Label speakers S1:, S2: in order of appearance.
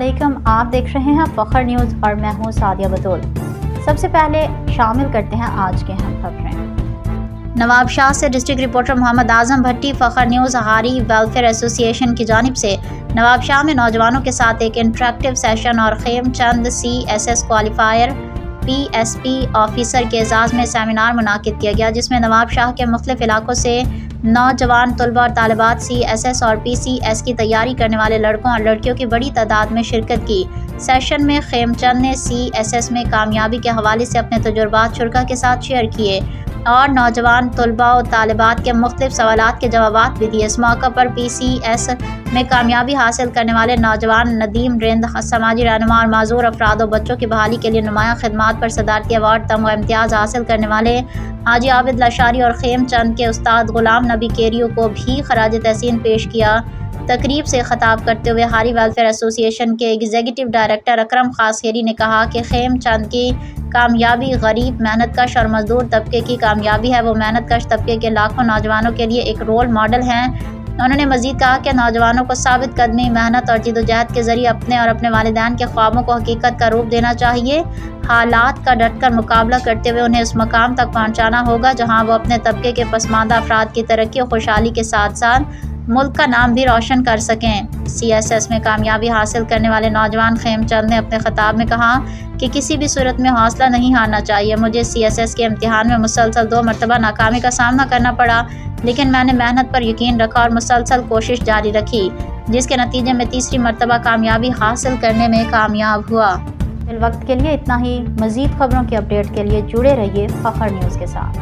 S1: علیکم، آپ دیکھ رہے ہیں فخر نیوز اور میں ہوں سعدیہ بطول۔ سب سے پہلے شامل کرتے ہیں آج کے اہم خبریں۔ نواب شاہ سے ڈسٹرکٹ رپورٹر محمد اعظم بھٹی۔ فخر نیوز ہاری ویلفیئر ایسوسی ایشن کی جانب سے نواب شاہ میں نوجوانوں کے ساتھ ایک انٹریکٹیو سیشن اور خیم چند CSS کوالیفائر PSP آفیسر کے اعزاز میں سیمینار منعقد کیا گیا، جس میں نواب شاہ کے مختلف علاقوں سے نوجوان طلباء اور طالبات CSS اور PCS کی تیاری کرنے والے لڑکوں اور لڑکیوں کی بڑی تعداد میں شرکت کی۔ سیشن میں خیم چند نے CSS میں کامیابی کے حوالے سے اپنے تجربات شرکاء کے ساتھ شیئر کیے اور نوجوان طلباء و طالبات کے مختلف سوالات کے جوابات بھی دیے۔ اس موقع پر PCS میں کامیابی حاصل کرنے والے نوجوان ندیم رند، سماجی رہنما اور معذور افراد و بچوں کی بحالی کے لیے نمایاں خدمات پر صدارتی ایوارڈ، تمغہ امتیاز حاصل کرنے والے حاجی عابد لاشاری اور خیم چند کے استاد غلام نبی کیریو کو بھی خراج تحسین پیش کیا۔ تقریب سے خطاب کرتے ہوئے ہاری ویلفیئر ایسوسی ایشن کے ایگزیکٹو ڈائریکٹر اکرم خاص خیری نے کہا کہ خیم چند کی کامیابی غریب، محنت کش اور مزدور طبقے کی کامیابی ہے۔ وہ محنت کش طبقے کے لاکھوں نوجوانوں کے لیے ایک رول ماڈل ہیں۔ انہوں نے مزید کہا کہ نوجوانوں کو ثابت قدمی، محنت اور جدوجہد کے ذریعے اپنے اور اپنے والدین کے خوابوں کو حقیقت کا روپ دینا چاہیے۔ حالات کا ڈٹ کر مقابلہ کرتے ہوئے انہیں اس مقام تک پہنچانا ہوگا جہاں وہ اپنے طبقے کے پسماندہ افراد کی ترقی و خوشحالی کے ساتھ ساتھ ملک کا نام بھی روشن کر سکیں۔ CSS میں کامیابی حاصل کرنے والے نوجوان خیم چند نے اپنے خطاب میں کہا کہ کسی بھی صورت میں حوصلہ نہیں ہارنا چاہیے۔ مجھے CSS کے امتحان میں مسلسل 2 مرتبہ ناکامی کا سامنا کرنا پڑا، لیکن میں نے محنت پر یقین رکھا اور مسلسل کوشش جاری رکھی، جس کے نتیجے میں تیسری مرتبہ کامیابی حاصل کرنے میں کامیاب ہوا۔ فی الوقت کے لیے اتنا ہی۔ مزید خبروں کی اپڈیٹ کے لیے جڑے رہیے فخر نیوز کے ساتھ۔